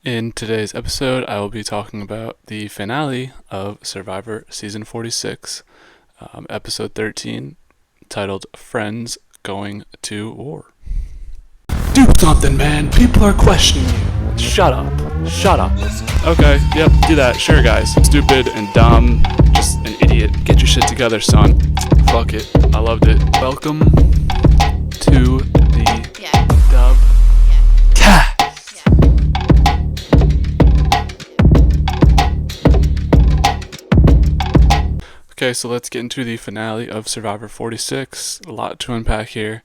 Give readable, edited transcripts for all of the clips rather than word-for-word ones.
In today's episode, I will be talking about the finale of Survivor Season 46, Episode 13, titled Friends Going to War. Do something, man! People are questioning you! Shut up. Shut up. Okay, yep, do that. Sure, guys. Stupid and dumb. Just an idiot. Get your shit together, son. Fuck it. I loved it. Welcome to the Dub Cast. Okay, so let's get into the finale of Survivor 46. A lot to unpack here.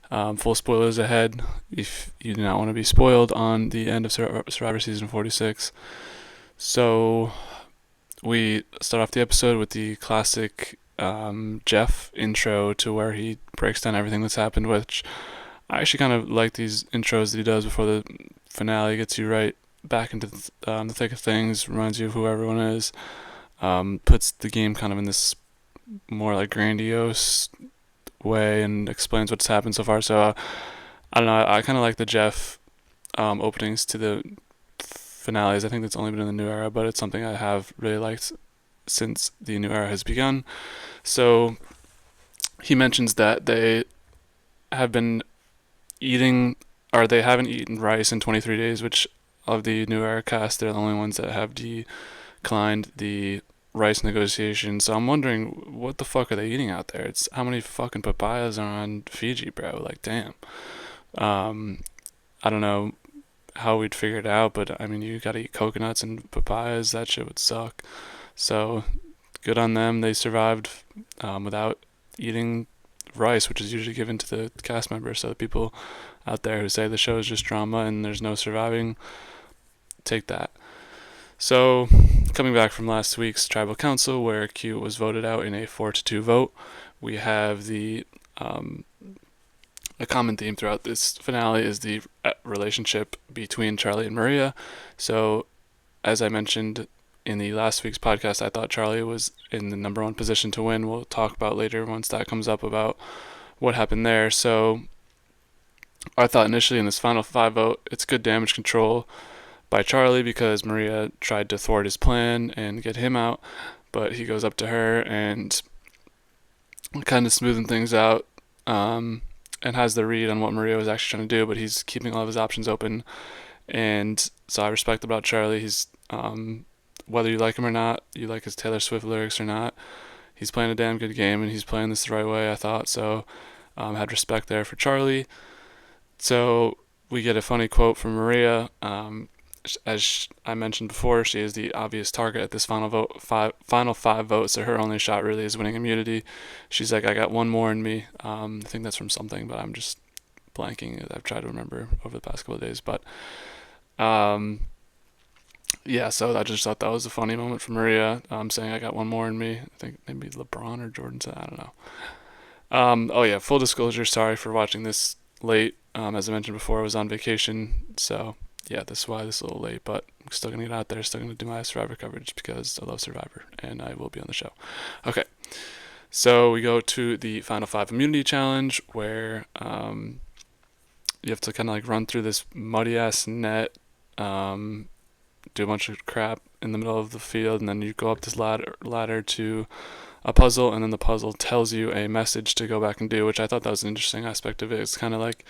Full spoilers ahead if you do not want to be spoiled on the end of Survivor Season 46. So, we start off the episode with the classic Jeff intro to where he breaks down everything that's happened, which I actually kind of like these intros that he does before the finale. Gets you right back into the thick of things, reminds you of who everyone is. Puts the game kind of in this more like grandiose way and explains what's happened so far. So I don't know. I kind of like the Jeff openings to the finales. I think that's only been in the new era, but it's something I have really liked since the new era has begun. So he mentions that they have been eating, or they haven't eaten rice in 23 days, which of the new era cast, they're the only ones that have declined the rice negotiation. So I'm wondering, what the fuck are they eating out there? It's how many fucking papayas are on Fiji, bro? Like, damn. I don't know how we'd figure it out, but I mean, you gotta eat coconuts and papayas. That shit would suck. So good on them. They survived without eating rice, which is usually given to the cast members. So the people out there who say the show is just drama and there's no surviving, take that. So, coming back from last week's tribal council where Q was voted out in a 4-2 vote, we have a common theme throughout this finale is the relationship between Charlie and Maria. So, as I mentioned in the last week's podcast, I thought Charlie was in the number one position to win. We'll talk about later once that comes up about what happened there. So, I thought initially in this final 5 vote, it's good damage control by Charlie because Maria tried to thwart his plan and get him out, but he goes up to her and kind of smoothing things out and has the read on what Maria was actually trying to do, but he's keeping all of his options open. And so I respect about Charlie. He's whether you like him or not, you like his Taylor Swift lyrics or not, he's playing a damn good game and he's playing this the right way, I thought. So had respect there for Charlie. So we get a funny quote from Maria. As I mentioned before, she is the obvious target at this final 5 votes, so her only shot really is winning immunity. She's like, I got one more in me. I think that's from something, but I'm just blanking. I've tried to remember over the past couple of days, but yeah, so I just thought that was a funny moment for Maria, saying I got one more in me. I think maybe LeBron or Jordan said, I don't know. Oh yeah, full disclosure, sorry for watching this late. As I mentioned before, I was on vacation, so yeah, this is why this is a little late, but I'm still going to get out there, still going to do my Survivor coverage because I love Survivor, and I will be on the show. Okay, so we go to the Final 5 Immunity Challenge, where you have to kind of like run through this muddy-ass net, do a bunch of crap in the middle of the field, and then you go up this ladder to a puzzle, and then the puzzle tells you a message to go back and do, which I thought that was an interesting aspect of it. It's kind of like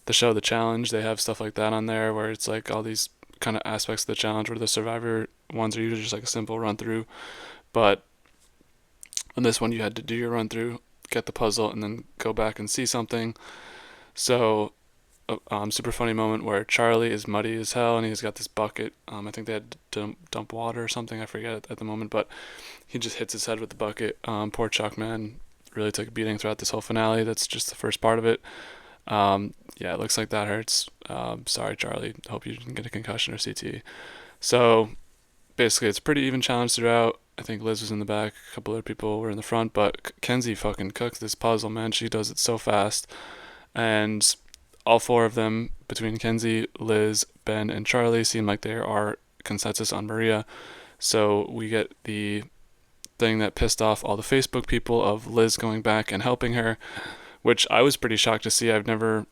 the show The Challenge. They have stuff like that on there where it's like all these kind of aspects of the challenge where the Survivor ones are usually just like a simple run through, but on this one you had to do your run through, get the puzzle, and then go back and see something. So super funny moment where Charlie is muddy as hell and he's got this bucket. I think they had to dump water or something, I forget at the moment, but he just hits his head with the bucket. Poor Chuck, man, really took a beating throughout this whole finale. That's just the first part of it. Yeah, it looks like that hurts. Sorry, Charlie. Hope you didn't get a concussion or CTE. So, basically, it's a pretty even challenge throughout. I think Liz was in the back. A couple other people were in the front. But Kenzie fucking cooks this puzzle, man. She does it so fast. And all 4 of them, between Kenzie, Liz, Ben, and Charlie, seem like there are consensus on Maria. So, we get the thing that pissed off all the Facebook people of Liz going back and helping her, which I was pretty shocked to see. I've never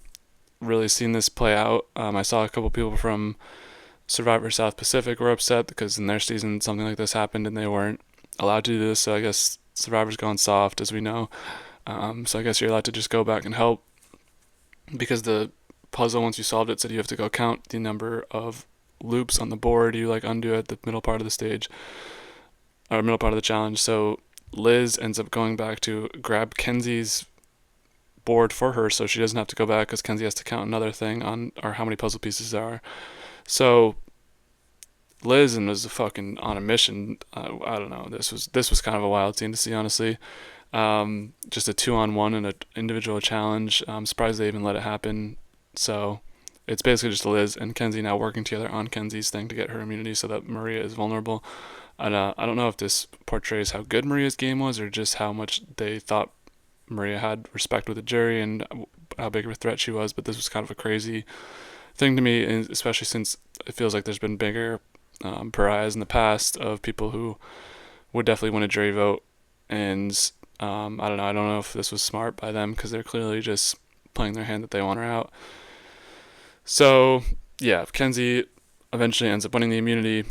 really seen this play out. I saw a couple people from Survivor South Pacific were upset because in their season something like this happened and they weren't allowed to do this. So I guess Survivor's gone soft, as we know. So I guess you're allowed to just go back and help because the puzzle, once you solved it, said you have to go count the number of loops on the board you like undo at the middle part of the stage or middle part of the challenge. So Liz ends up going back to grab Kenzie's board for her so she doesn't have to go back because Kenzie has to count another thing on or how many puzzle pieces there are. So Liz was fucking on a mission. I don't know. This was kind of a wild scene to see, honestly. Just a 2-on-1 and an individual challenge. I'm surprised they even let it happen. So it's basically just Liz and Kenzie now working together on Kenzie's thing to get her immunity so that Maria is vulnerable. And I don't know if this portrays how good Maria's game was or just how much they thought Maria had respect with the jury and how big of a threat she was. But this was kind of a crazy thing to me, especially since it feels like there's been bigger pariahs in the past of people who would definitely win a jury vote. And I don't know. I don't know if this was smart by them because they're clearly just playing their hand that they want her out. So yeah, Kenzie eventually ends up winning the immunity.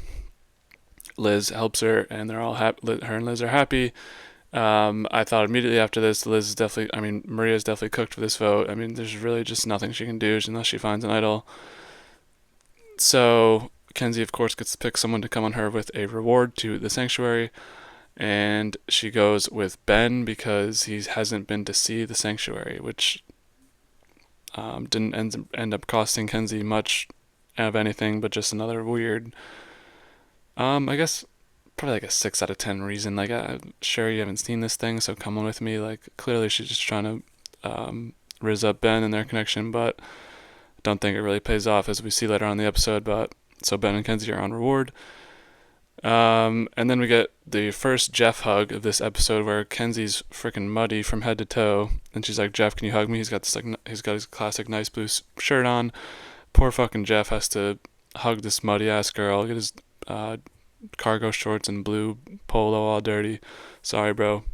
Liz helps her, and they're all happy. Her and Liz are happy. I thought immediately after this, Maria's definitely cooked for this vote. I mean, there's really just nothing she can do unless she finds an idol. So Kenzie, of course, gets to pick someone to come on her with a reward to the sanctuary, and she goes with Ben because he hasn't been to see the sanctuary, which didn't end up costing Kenzie much of anything, but just another weird. I guess probably like a 6 out of 10 reason. Like, sure, you haven't seen this thing, so come on with me. Like, clearly she's just trying to riz up Ben and their connection, but don't think it really pays off as we see later on in the episode. But so Ben and Kenzie are on reward. And then we get the first Jeff hug of this episode where Kenzie's freaking muddy from head to toe, and she's like, "Jeff, can you hug me?" He's got his classic nice blue shirt on. Poor fucking Jeff has to hug this muddy ass girl. Get his cargo shorts and blue polo all dirty. Sorry, bro.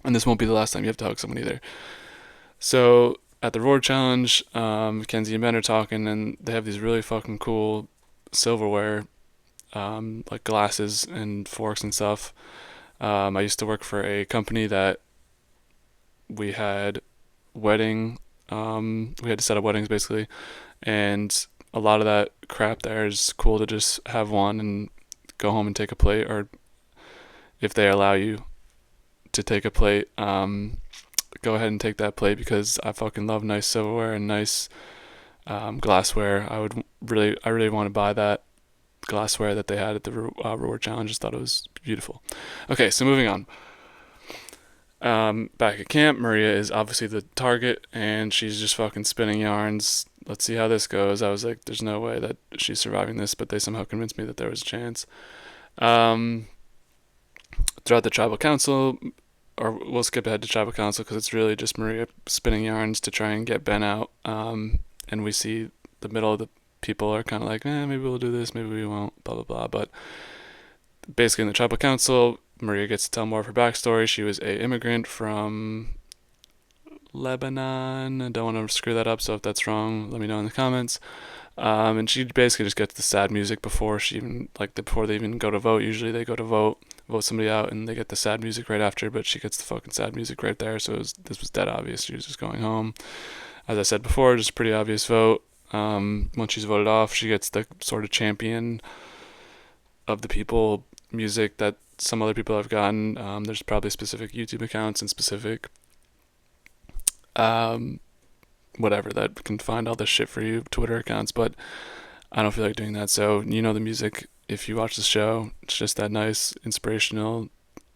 And this won't be the last time you have to hug someone either. So at the Roar Challenge, Kenzie and Ben are talking, and they have these really fucking cool silverware, like glasses and forks and stuff. I used to work for a company that we had we had to set up weddings basically, and a lot of that crap there is cool to just have one and go home and take a plate, or if they allow you to take a plate, go ahead and take that plate because I fucking love nice silverware and nice glassware. I really want to buy that glassware that they had at the reward challenge. Just thought it was beautiful. Okay, so moving on. Back at camp, Maria is obviously the target, and she's just fucking spinning yarns. Let's see how this goes. I was like, there's no way that she's surviving this, but they somehow convinced me that there was a chance. Throughout the tribal council, or we'll skip ahead to tribal council because it's really just Maria spinning yarns to try and get Ben out. And we see the middle of the people are kind of like, maybe we'll do this, maybe we won't, blah, blah, blah. But basically in the tribal council, Maria gets to tell more of her backstory. She was a immigrant from Lebanon. I don't want to screw that up, so if that's wrong, let me know in the comments. And she basically just gets the sad music before before they even go to vote. Usually they go to vote somebody out, and they get the sad music right after, but she gets the fucking sad music right there, so this was dead obvious. She was just going home. As I said before, just a pretty obvious vote. Once she's voted off, she gets the sort of champion of the people music that some other people have gotten. There's probably specific YouTube accounts and specific whatever that can find all this shit for you, Twitter accounts, but I don't feel like doing that. So you know the music, if you watch the show, it's just that nice, inspirational,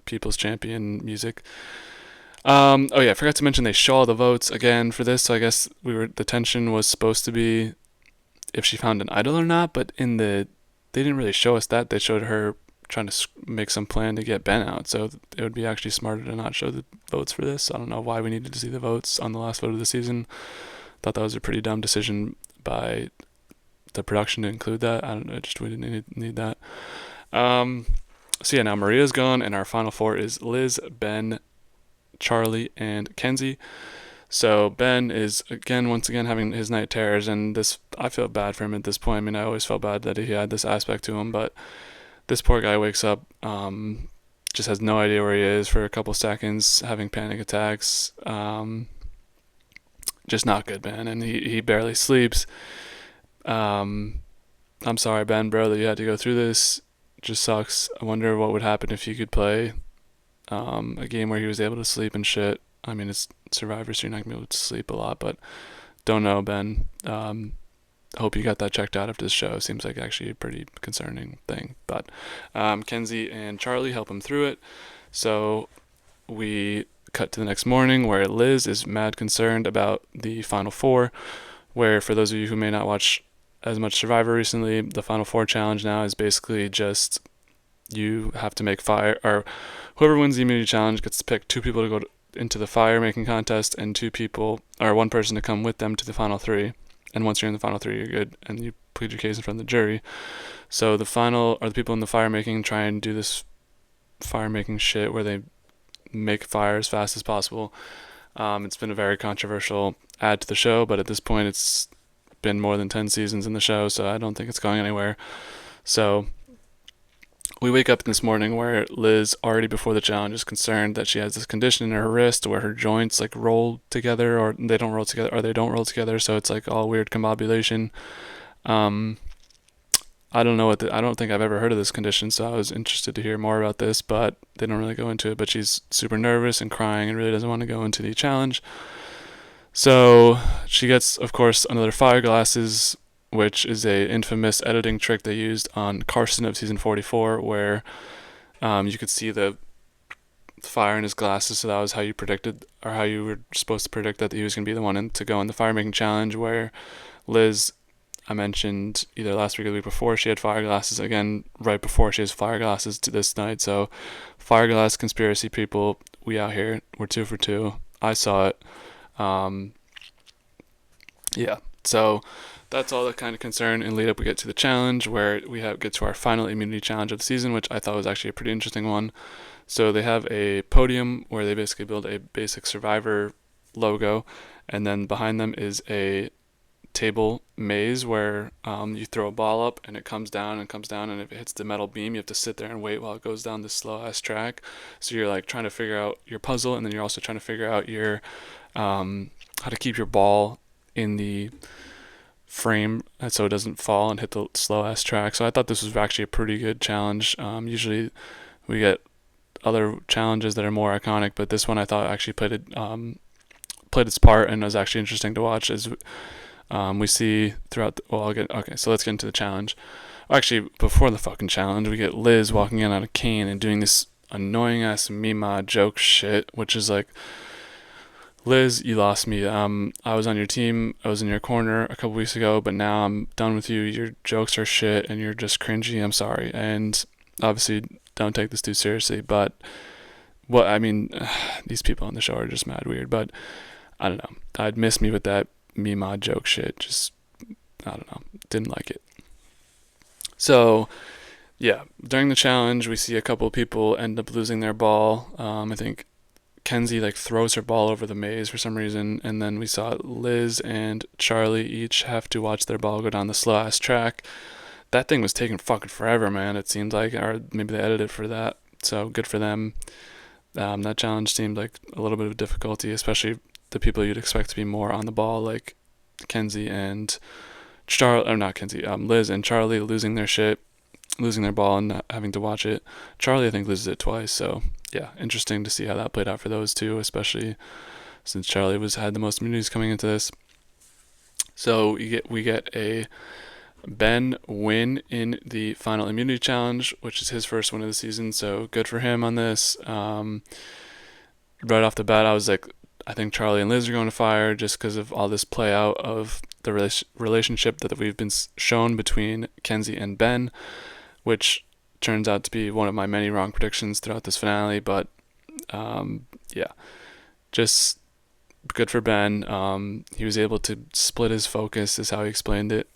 people's champion music. Oh yeah, I forgot to mention they show all the votes again for this, so I guess the tension was supposed to be if she found an idol or not, but they didn't really show us that. They showed her trying to make some plan to get Ben out, so it would be actually smarter to not show the votes for this. I don't know why we needed to see the votes on the last vote of the season. Thought that was a pretty dumb decision by the production to include that. I don't know, we didn't need that. So yeah, now Maria's gone, and our final four is Liz, Ben, Charlie, and Kenzie. So Ben is once again having his night terrors, and this I feel bad for him at this point. I mean, I always felt bad that he had this aspect to him, but this poor guy wakes up, just has no idea where he is for a couple seconds, having panic attacks. Just not good, man, and he barely sleeps. Um, I'm sorry, Ben, bro, that you had to go through this. It just sucks. I wonder what would happen if you could play a game where he was able to sleep and shit. I mean, it's Survivor, so you're not gonna be able to sleep a lot, but don't know, Ben. Hope you got that checked out after the show. Seems like actually a pretty concerning thing. But Kenzie and Charlie help him through it. So we cut to the next morning where Liz is mad concerned about the Final Four, where for those of you who may not watch as much Survivor recently, the Final Four challenge now is basically just you have to make fire, or whoever wins the immunity challenge gets to pick two people to go into the fire making contest and two people, or one person to come with them to the final three. And once you're in the final three, you're good, and you plead your case in front of the jury. So the final, or the people in the fire making, try and do this fire making shit where they make fire as fast as possible. It's been a very controversial add to the show, but at this point, it's been more than 10 seasons in the show, so I don't think it's going anywhere. So we wake up this morning where Liz, already before the challenge, is concerned that she has this condition in her wrist where her joints like roll together, or they don't roll together, or they don't roll together, so it's like all weird combobulation. I don't know I don't think I've ever heard of this condition, so I was interested to hear more about this, but they don't really go into it. But she's super nervous and crying and really doesn't want to go into the challenge. So she gets, of course, another fire glasses, which is a infamous editing trick they used on Carson of season 44, where you could see the fire in his glasses. So that was how you predicted, or how you were supposed to predict that he was going to be the one to go in the fire making challenge. Where Liz, I mentioned either last week or the week before, she had fire glasses. Again, right before she has fire glasses to this night. So fire glass conspiracy people, we out here. We're 2 for 2. I saw it. Yeah, so that's all the kind of concern and lead up. We get to the challenge where we get to our final immunity challenge of the season, which I thought was actually a pretty interesting one. So they have a podium where they basically build a basic Survivor logo, and then behind them is a table maze where you throw a ball up and it comes down and comes down, and if it hits the metal beam, you have to sit there and wait while it goes down this slow ass track. So you're like trying to figure out your puzzle, and then you're also trying to figure out your how to keep your ball in the frame so it doesn't fall and hit the slow ass track. So I thought this was actually a pretty good challenge. Usually we get other challenges that are more iconic, but this one I thought actually played its part and was actually interesting to watch. As we see throughout so let's get into the challenge. Actually, before the fucking challenge, we get Liz walking in on a cane and doing this annoying ass Mima joke shit, which is like, Liz, you lost me. I was on your team. I was in your corner a couple weeks ago, but now I'm done with you. Your jokes are shit, and you're just cringy. I'm sorry. And obviously, don't take this too seriously. But these people on the show are just mad weird. But I don't know. I'd miss me with that Mima joke shit. Just, I don't know. Didn't like it. So, yeah, during the challenge, we see a couple of people end up losing their ball. I think Kenzie like throws her ball over the maze for some reason, and then we saw Liz and Charlie each have to watch their ball go down the slow ass track. That thing was taking fucking forever, man. It seemed like, or maybe they edited for that. So good for them. That challenge seemed like a little bit of difficulty, especially the people you'd expect to be more on the ball, like Kenzie and Liz and Charlie losing their ball and not having to watch it. Charlie, I think, loses it twice, so yeah, interesting to see how that played out for those two, especially since Charlie had the most immunities coming into this. So we get a Ben win in the final immunity challenge, which is his first win of the season, so good for him on this. Right off the bat, I was like, I think Charlie and Liz are going to fire just because of all this play out of the relationship that we've been shown between Kenzie and Ben, which turns out to be one of my many wrong predictions throughout this finale. But yeah, just good for Ben. He was able to split his focus, is how he explained it.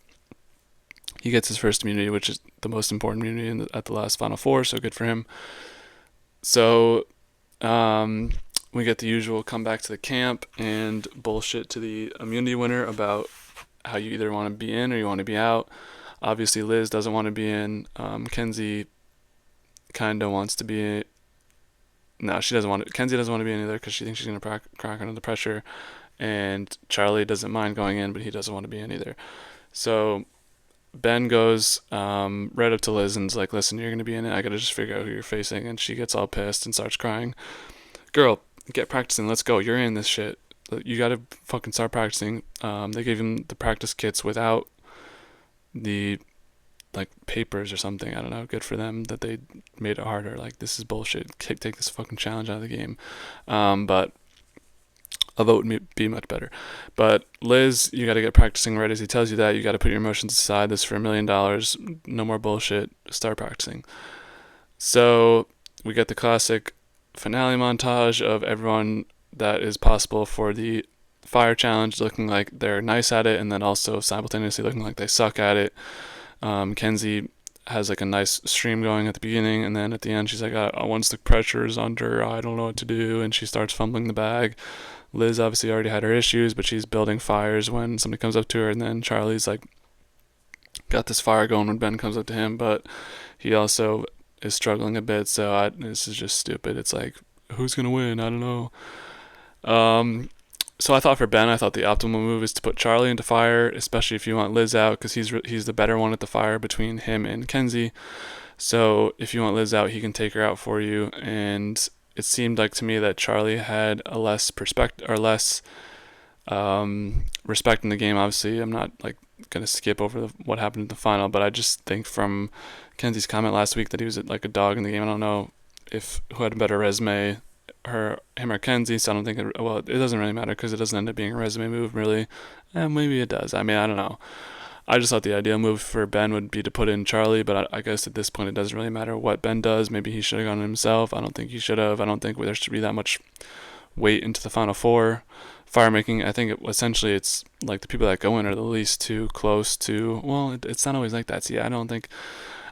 He gets his first immunity, which is the most important immunity at the last Final Four, so good for him. So we get the usual come back to the camp and bullshit to the immunity winner about how you either want to be in or you want to be out. Obviously, Liz doesn't want to be in. Kenzie kind of wants to be in. No, she doesn't want to. Kenzie doesn't want to be in either because she thinks she's going to crack under the pressure. And Charlie doesn't mind going in, but he doesn't want to be in either. So Ben goes right up to Liz and's like, listen, you're going to be in it. I got to just figure out who you're facing. And she gets all pissed and starts crying. Girl, get practicing. Let's go. You're in this shit. You got to fucking start practicing. They gave him the practice kits without the like papers or something. I don't know. Good for them that they made it harder. Like, this is bullshit. Take this fucking challenge out of the game. But a vote would be much better. But Liz, you got to get practicing right as he tells you that. You got to put your emotions aside. This is for $1 million. No more bullshit. Start practicing. So we get the classic finale montage of everyone that is possible for the fire challenge looking like they're nice at it and then also simultaneously looking like they suck at it. Kenzie has like a nice stream going at the beginning, and then at the end she's like, once the pressure is under, I don't know what to do, and she starts fumbling the bag. Liz obviously already had her issues, but she's building fires when somebody comes up to her, and then Charlie's like got this fire going when Ben comes up to him, but he also is struggling a bit, so this is just stupid. It's like, who's gonna win? I don't know. So I thought for Ben, I thought the optimal move is to put Charlie into fire, especially if you want Liz out, because he's the better one at the fire between him and Kenzie. So if you want Liz out, he can take her out for you. And it seemed like to me that Charlie had a less respect in the game. Obviously, I'm not like gonna skip over what happened in the final, but I just think from Kenzie's comment last week that he was like a dog in the game. I don't know if who had a better resume, him or Kenzie. So I don't think it doesn't really matter because it doesn't end up being a resume move really. Maybe it does. I mean, I don't know. I just thought the ideal move for Ben would be to put in Charlie, but I guess at this point it doesn't really matter what Ben does. Maybe he should have gone himself. I don't think he should have. I don't think there should be that much weight into the final four. Fire making, I think essentially it's like the people that go in are the least too close to. Well, it's not always like that. See, I don't think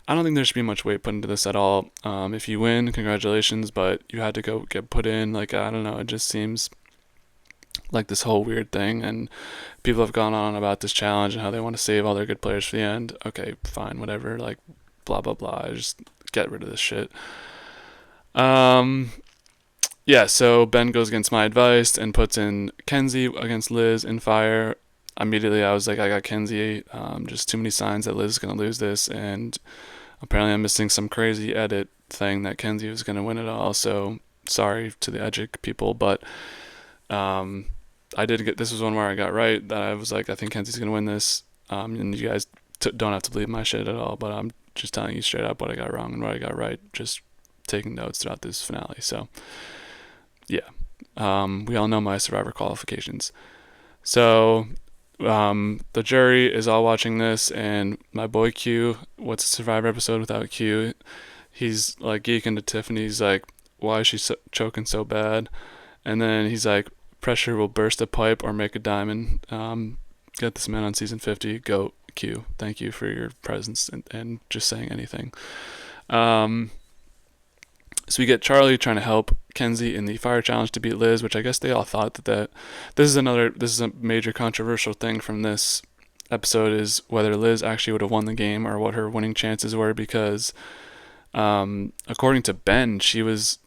there should be much weight put into this at all. If you win, congratulations, but you had to go get put in. Like, I don't know, it just seems like this whole weird thing, and people have gone on about this challenge and how they want to save all their good players for the end. Okay, fine, whatever, like, blah, blah, blah. Just get rid of this shit. Yeah, so Ben goes against my advice and puts in Kenzie against Liz in fire. Immediately, I was like, I got Kenzie. Just too many signs that Liz is going to lose this, and apparently I'm missing some crazy edit thing that Kenzie was going to win it all. So sorry to the Edgic people, but I did get, this was one where I got right, that I was like, I think Kenzie's going to win this. And you guys don't have to believe my shit at all, but I'm just telling you straight up what I got wrong and what I got right, just taking notes throughout this finale. So yeah, we all know my Survivor qualifications. So the jury is all watching this, and my boy Q, what's a Survivor episode without Q? He's like geeking to Tiffany's like, why is she choking so bad? And then he's like, pressure will burst a pipe or make a diamond. Get this man on season 50. Go Q. Thank you for your presence and just saying anything. So we get Charlie trying to help Kenzie in the fire challenge to beat Liz, which I guess they all thought that this is a major controversial thing from this episode, is whether Liz actually would have won the game or what her winning chances were, because according to Ben, she was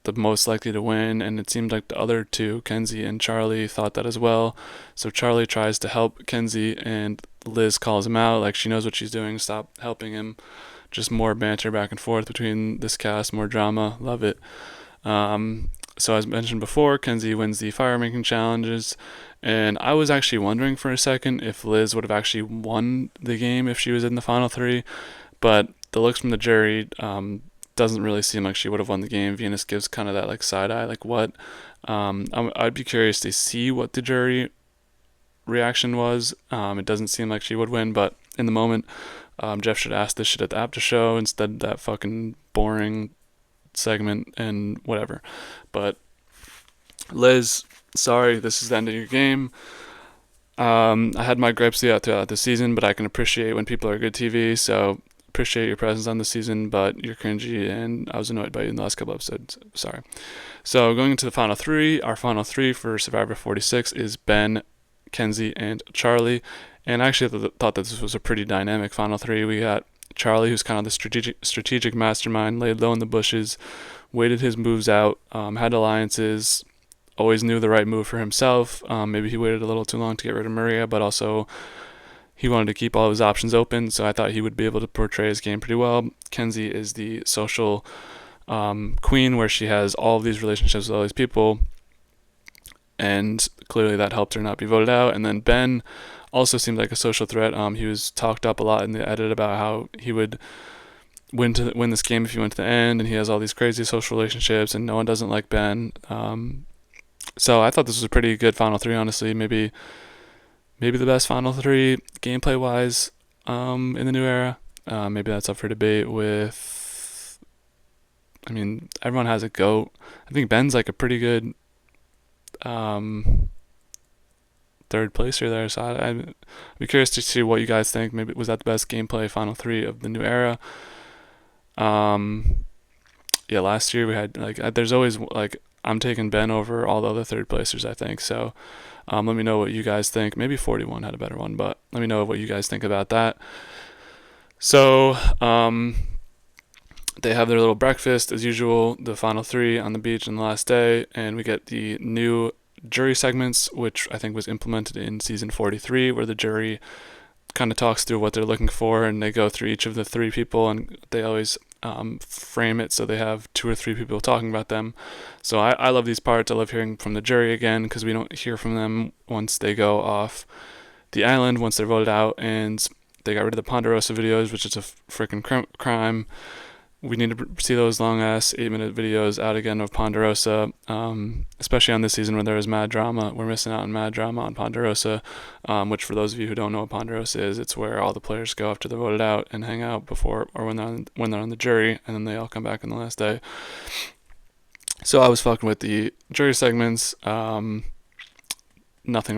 the most likely to win, and it seemed like the other two, Kenzie and Charlie, thought that as well. So Charlie tries to help Kenzie, and Liz calls him out, like she knows what she's doing, stop helping him. Just more banter back and forth between this cast, more drama, love it. So as mentioned before, Kenzie wins the fire making challenges, and I was actually wondering for a second if Liz would have actually won the game if she was in the final three, but the looks from the jury doesn't really seem like she would have won the game. Venus gives kind of that like side eye, like what? I'd be curious to see what the jury reaction was. It doesn't seem like she would win, but in the moment, Jeff should ask this shit at the after show instead of that fucking boring segment and whatever. But Liz, sorry, this is the end of your game. I had my gripes throughout the season, but I can appreciate when people are good TV, so appreciate your presence on the season, but you're cringy, and I was annoyed by you in the last couple episodes. Sorry. So going into the final three, our final three for Survivor 46 is Ben, Kenzie, and Charlie. And I actually thought that this was a pretty dynamic final three. We got Charlie, who's kind of the strategic mastermind, laid low in the bushes, waited his moves out, had alliances, always knew the right move for himself. Maybe he waited a little too long to get rid of Maria, but also he wanted to keep all of his options open, so I thought he would be able to portray his game pretty well. Kenzie is the social queen, where she has all of these relationships with all these people, and clearly that helped her not be voted out. And then Ben also seemed like a social threat. He was talked up a lot in the edit about how he would win this game if he went to the end, and he has all these crazy social relationships, and no one doesn't like Ben. So I thought this was a pretty good final three, honestly. Maybe the best final three gameplay wise in the new era. Maybe that's up for debate with, I mean, everyone has a GOAT. I think Ben's like a pretty good third placer there, so I'd be curious to see what you guys think. Maybe was that the best gameplay final three of the new era? Yeah, last year we had there's always I'm taking Ben over all the other third placers, I think. So let me know what you guys think. Maybe 41 had a better one, but let me know what you guys think about that. So they have their little breakfast as usual, the final three on the beach on the last day, and we get the new jury segments, which I think was implemented in season 43, where the jury kind of talks through what they're looking for, and they go through each of the three people, and they always frame it so they have two or three people talking about them. So I love these parts. I love hearing from the jury again, because we don't hear from them once they go off the island, once they're voted out, and they got rid of the Ponderosa videos, which is a freaking crime. We need to see those long-ass 8-minute videos out again of Ponderosa, especially on this season when there was mad drama. We're missing out on mad drama on Ponderosa, which for those of you who don't know what Ponderosa is, it's where all the players go after they're voted out and hang out before or when they're on the jury, and then they all come back on the last day. So I was fucking with the jury segments. Nothing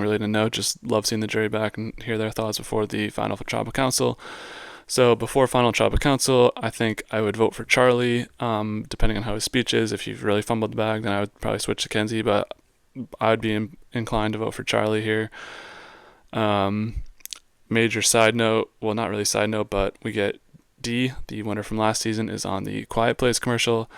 really to note, just love seeing the jury back and hear their thoughts before the final tribal council. So before final tribal council, I think I would vote for Charlie, depending on how his speech is. If he really fumbled the bag, then I would probably switch to Kenzie, but I would be inclined to vote for Charlie here. Major side note, well, not really side note, but we get D, the winner from last season, is on the Quiet Place commercial.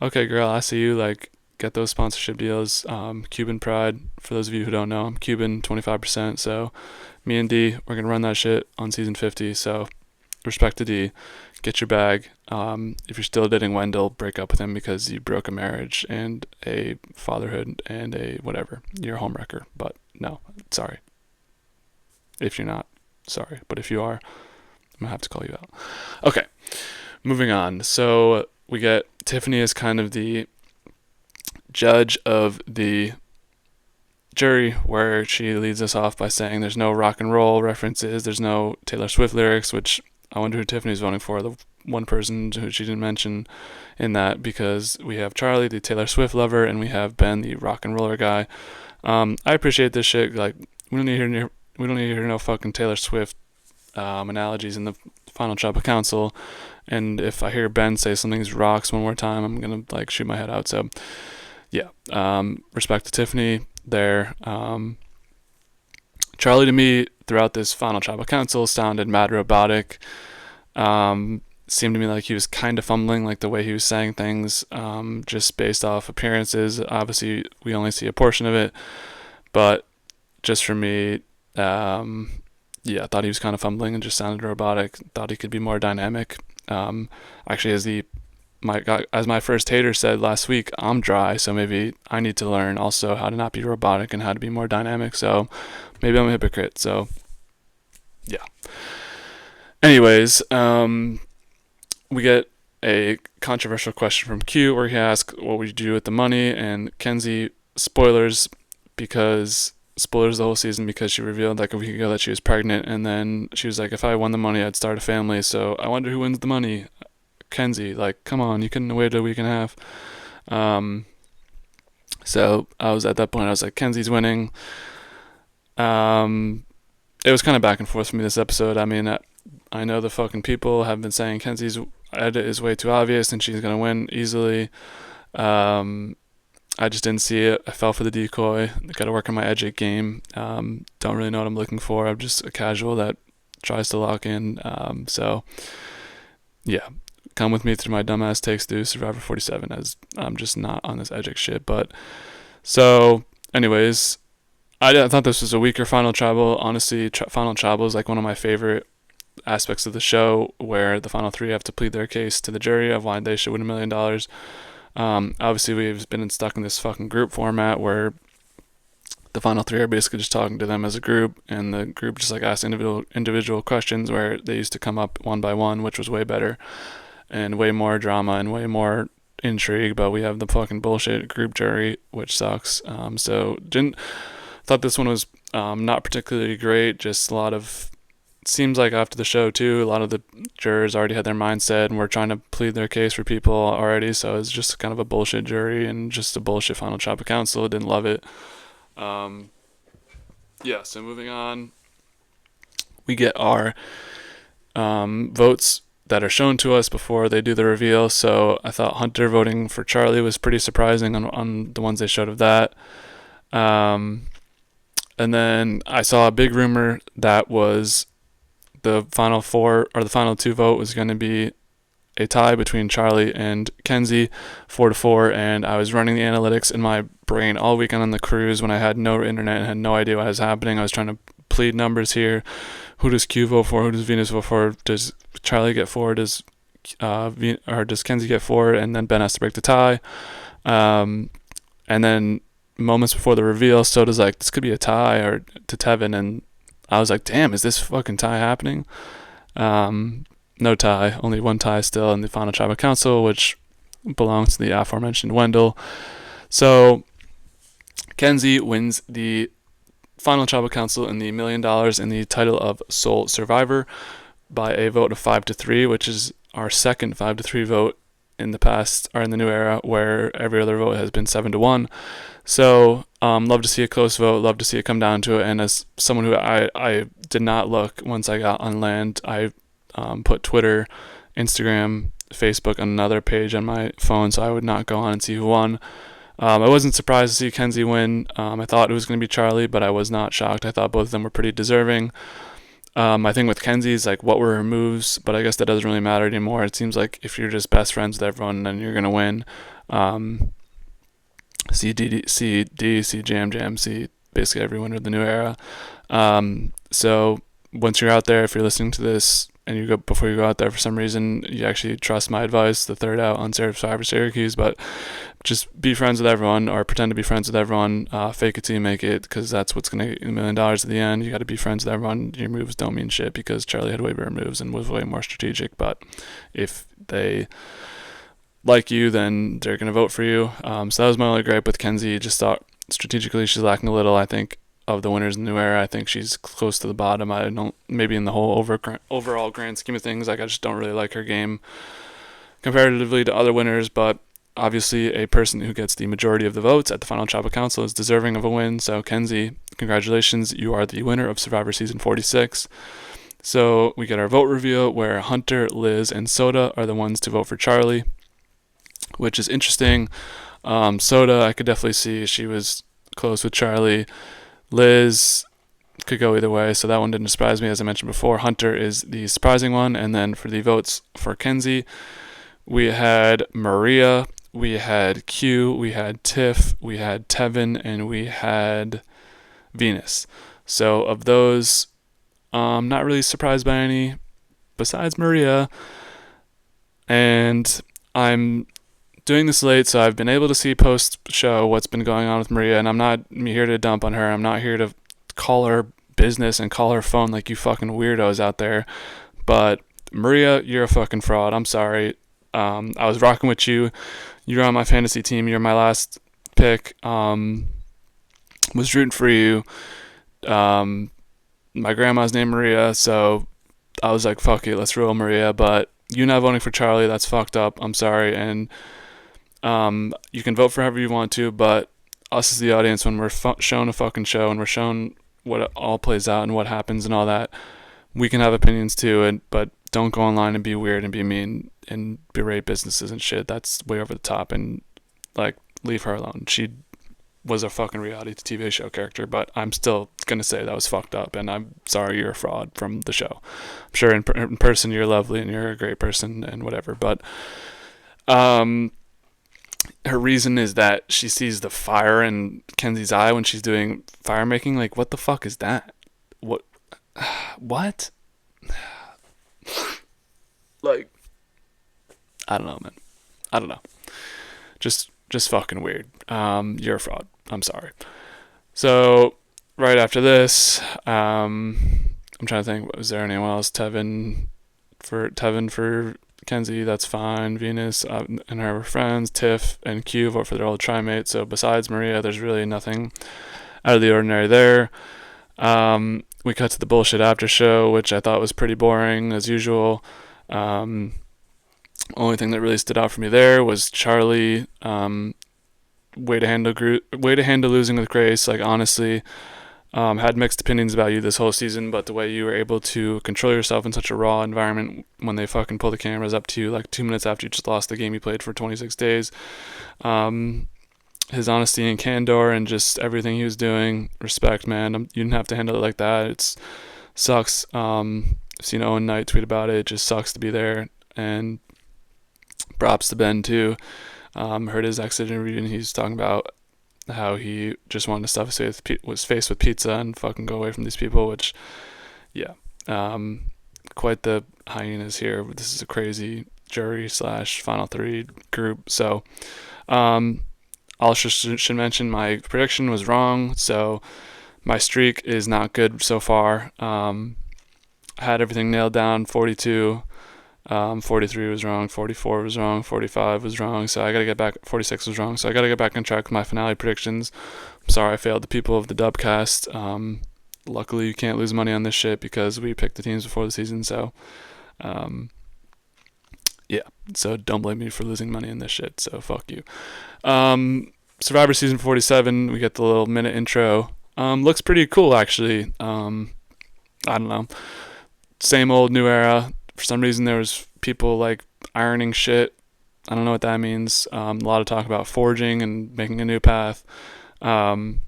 Okay, girl, I see you, get those sponsorship deals. Cuban Pride, for those of you who don't know, I'm Cuban, 25%, so me and D, we're going to run that shit on season 50, so respect to D, get your bag. If you're still dating Wendell, break up with him because you broke a marriage and a fatherhood and a whatever. You're a homewrecker, but no, sorry. If you're not, sorry. But if you are, I'm going to have to call you out. Okay, moving on. So we get Tiffany as kind of the judge of the jury, where she leads us off by saying there's no rock and roll references, there's no Taylor Swift lyrics, which I wonder who Tiffany's voting for, the one person who she didn't mention in that, because we have Charlie, the Taylor Swift lover, and we have Ben, the rock and roller guy. I appreciate this shit. We don't need to hear no fucking Taylor Swift analogies in the final tribal council. And if I hear Ben say something's rocks one more time, I'm gonna shoot my head out. So yeah, respect to Tiffany there. Charlie, to me, throughout this final tribal council, sounded mad robotic. Seemed to me like he was kind of fumbling, the way he was saying things, just based off appearances. Obviously, we only see a portion of it, but just for me, I thought he was kind of fumbling and just sounded robotic. Thought he could be more dynamic. Actually, as my first hater said last week, I'm dry, so maybe I need to learn also how to not be robotic and how to be more dynamic. So maybe I'm a hypocrite. So yeah. Anyways, we get a controversial question from Q, where he asks, what would you do with the money? And Kenzie, spoilers the whole season, because she revealed a week ago that she was pregnant, and then she was like, if I won the money, I'd start a family. So I wonder who wins the money. Kenzie, come on, you couldn't wait a week and a half. So I was at that point, I was like, Kenzie's winning. It was kind of back and forth for me this episode. I mean, I know the fucking people have been saying Kenzie's edit is way too obvious and she's gonna win easily. I just didn't see it. I fell for the decoy. Got to work on my edge game. Don't really know what I'm looking for. I'm just a casual that tries to lock in. So yeah, come with me through my dumbass takes through Survivor 47, as I'm just not on this edge shit. But so, anyways, I thought this was a weaker final tribal. Honestly, final tribal is like one of my favorite aspects of the show, where the final three have to plead their case to the jury of why they should win $1 million. Obviously, we've been stuck in this fucking group format where the final three are basically just talking to them as a group, and the group just like asks individual questions where they used to come up one by one, which was way better and way more drama and way more intrigue. But we have the fucking bullshit group jury, which sucks. Thought this one was not particularly great. Just a lot of, seems like after the show too, a lot of the jurors already had their mindset and were trying to plead their case for people already. So it's just kind of a bullshit jury and just a bullshit final tribal council. Didn't love it. Yeah. So moving on, we get our votes that are shown to us before they do the reveal. So I thought Hunter voting for Charlie was pretty surprising on the ones they showed of that. And then I saw a big rumor that was the final four, or the final two vote, was going to be a tie between Charlie and Kenzie, 4-4. And I was running the analytics in my brain all weekend on the cruise when I had no internet and had no idea what was happening. I was trying to plead numbers here. Who does Q vote for? Who does Venus vote for? Does Charlie get 4? Does Kenzie get 4? And then Ben has to break the tie. And then moments before the reveal, Soda's like, this could be a tie, or to Tevin, and I was like, damn, is this fucking tie happening? No tie, only one tie still in the final tribal council, which belongs to the aforementioned Wendell. So Kenzie wins the final tribal council and the $1 million in the title of sole survivor by a vote of 5-3, which is our second 5-3 vote in the past, or in the new era, where every other vote has been 7-1. So love to see a close vote, love to see it come down to it. And as someone who I did not look once I got on land, I put Twitter, Instagram, Facebook on another page on my phone, so I would not go on and see who won. I wasn't surprised to see Kenzie win. I thought it was going to be Charlie, but I was not shocked. I thought both of them were pretty deserving. I think with Kenzie's, like, what were her moves? But I guess that doesn't really matter anymore. It seems like if you're just best friends with everyone, then you're going to win. See Jam Jam, see basically every winner of the new era. So once you're out there, if you're listening to this and before you go out there, for some reason you actually trust my advice, the third out on Survivor Syracuse, but just be friends with everyone, or pretend to be friends with everyone. Fake it till you make it, because that's what's going to get you $1 million at the end. You got to be friends with everyone. Your moves don't mean shit, because Charlie had way better moves and was way more strategic. But if they like you, then they're going to vote for you. So that was my only gripe with Kenzie. Just thought strategically she's lacking a little. I think of the winners in the new era, I think she's close to the bottom. I don't, maybe in the whole overall grand scheme of things, like, I just don't really like her game comparatively to other winners. But obviously a person who gets the majority of the votes at the final tribal council is deserving of a win. So Kenzie, congratulations, you are the winner of Survivor Season 46. So we get our vote reveal where Hunter, Liz, and Soda are the ones to vote for Charlie, which is interesting. Soda, I could definitely see she was close with Charlie. Liz could go either way, so that one didn't surprise me. As I mentioned before, Hunter is the surprising one. And then for the votes for Kenzie, we had Maria, we had Q, we had Tiff, we had Tevin, and we had Venus. So of those, not really surprised by any besides Maria. And I'm doing this late, so I've been able to see post-show what's been going on with Maria, and I'm not here to dump on her. I'm not here to call her business and call her phone like you fucking weirdos out there. But Maria, you're a fucking fraud. I'm sorry. I was rocking with you. You're on my fantasy team. You're my last pick. Was rooting for you. My grandma's named Maria, so I was like, fuck it, let's roll Maria. But you not voting for Charlie, that's fucked up. I'm sorry. And you can vote for however you want to, but us as the audience, when we're shown a fucking show and we're shown what it all plays out and what happens and all that, we can have opinions too, but don't go online and be weird and be mean and berate businesses and shit. That's way over the top, and like, leave her alone. She was a fucking reality TV show character, but I'm still gonna say that was fucked up, and I'm sorry you're a fraud from the show. I'm sure in person you're lovely and you're a great person and whatever, but her reason is that she sees the fire in Kenzie's eye when she's doing fire making. Like, what the fuck is that? What? Like, I don't know, man. I don't know. Just fucking weird. You're a fraud. I'm sorry. So right after this, I'm trying to think. Was there anyone else? Tevin for Kenzie. That's fine. Venus and her friends. Tiff and Q vote for their old trimate. So besides Maria, there's really nothing out of the ordinary there. We cut to the bullshit after show, which I thought was pretty boring as usual. Only thing that really stood out for me there was Charlie. Way to handle losing with grace. Like, honestly, had mixed opinions about you this whole season, but the way you were able to control yourself in such a raw environment when they fucking pull the cameras up to you like 2 minutes after you just lost the game you played for 26 days. His honesty and candor and just everything he was doing, respect, man. You didn't have to handle it like that. It sucks. I've seen Owen Knight tweet about it. It just sucks to be there. And props to Ben too. Heard his exit interview and he's talking about how he just wanted to stuff his face with pizza and fucking go away from these people, which, yeah, quite the hyenas here. This is a crazy jury / Final Three group. So, also should mention my prediction was wrong. So my streak is not good so far. Had everything nailed down. 42. 43 was wrong, 44 was wrong, 45 was wrong, so I gotta get back, 46 was wrong, so I gotta get back on track with my finale predictions. I'm sorry I failed the people of the Dubcast. Luckily you can't lose money on this shit because we picked the teams before the season, so yeah, so don't blame me for losing money in this shit, so fuck you. Survivor Season 47, we get the little minute intro. Looks pretty cool, actually. I don't know. Same old, new era. For some reason, there was people like ironing shit. I don't know what that means. A lot of talk about forging and making a new path. Apparently,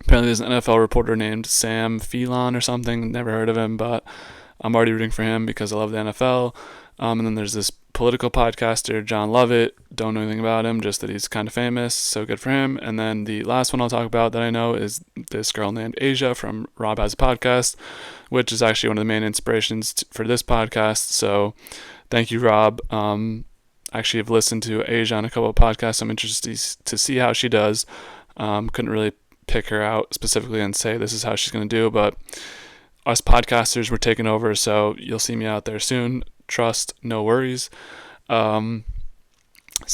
there's an NFL reporter named Sam Phelan or something. Never heard of him, but I'm already rooting for him because I love the NFL. And then there's this political podcaster, John Lovett. Don't know anything about him, just that he's kind of famous, so good for him. And then the last one I'll talk about that I know is this girl named Asia from Rob Has a Podcast, which is actually one of the main inspirations for this podcast. So thank you, Rob. Actually, I've listened to Asia on a couple of podcasts. I'm interested to see how she does. Couldn't really pick her out specifically and say this is how she's going to do, but us podcasters were taking over, so you'll see me out there soon. Trust, no worries. So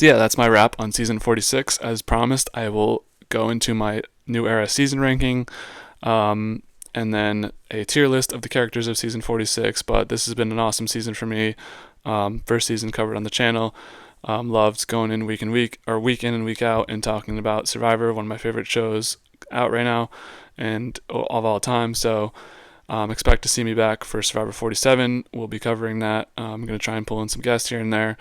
yeah, that's my wrap on season 46. As promised, I will go into my new era season ranking, and then a tier list of the characters of season 46. But this has been an awesome season for me. First season covered on the channel. Loved going in week in and week out and talking about Survivor, one of my favorite shows out right now and of all time. So expect to see me back for Survivor 47. We'll be covering that. I'm going to try and pull in some guests here and there.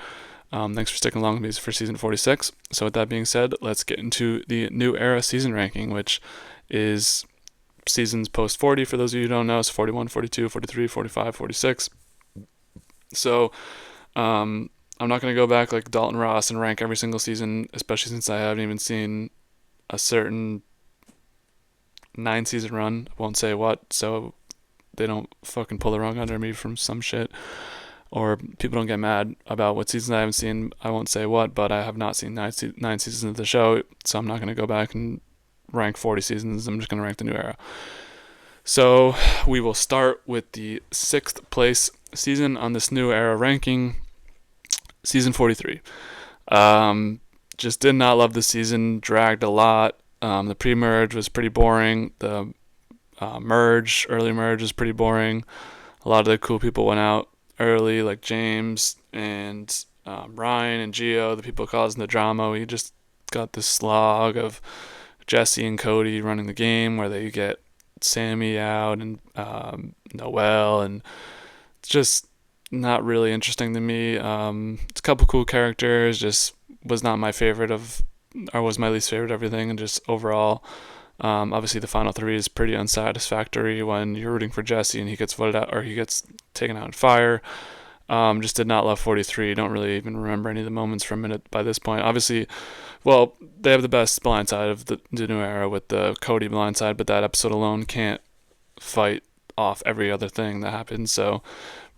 Thanks for sticking along with me for season 46. So with that being said, let's get into the new era season ranking, which is seasons post 40 for those of you who don't know. So 41, 42, 43, 45, 46. So I'm not going to go back like Dalton Ross and rank every single season, especially since I haven't even seen a certain 9-season run. I won't say what, so they don't fucking pull the rug under me from some shit, or people don't get mad about what seasons I haven't seen. I won't say what, but I have not seen 9 seasons of the show, so I'm not going to go back and rank 40 seasons. I'm just going to rank the new era. So we will start with the 6th place season on this new era ranking, season 43. Just did not love the season, dragged a lot. The pre-merge was pretty boring. The early merge was pretty boring. A lot of the cool people went out early, like James and Ryan and Gio, the people causing the drama. We just got this slog of Jesse and Cody running the game where they get Sammy out and Noel, and it's just not really interesting to me. It's a couple cool characters, just was not my favorite of, or was my least favorite of everything, and just overall, obviously the final three is pretty unsatisfactory when you're rooting for Jesse and he gets voted out or he gets taken out in fire. Just did not love 43. Don't really even remember any of the moments from it by this point. Obviously, well, they have the best blindside of the new era with the Cody blindside, but that episode alone can't fight off every other thing that happened. So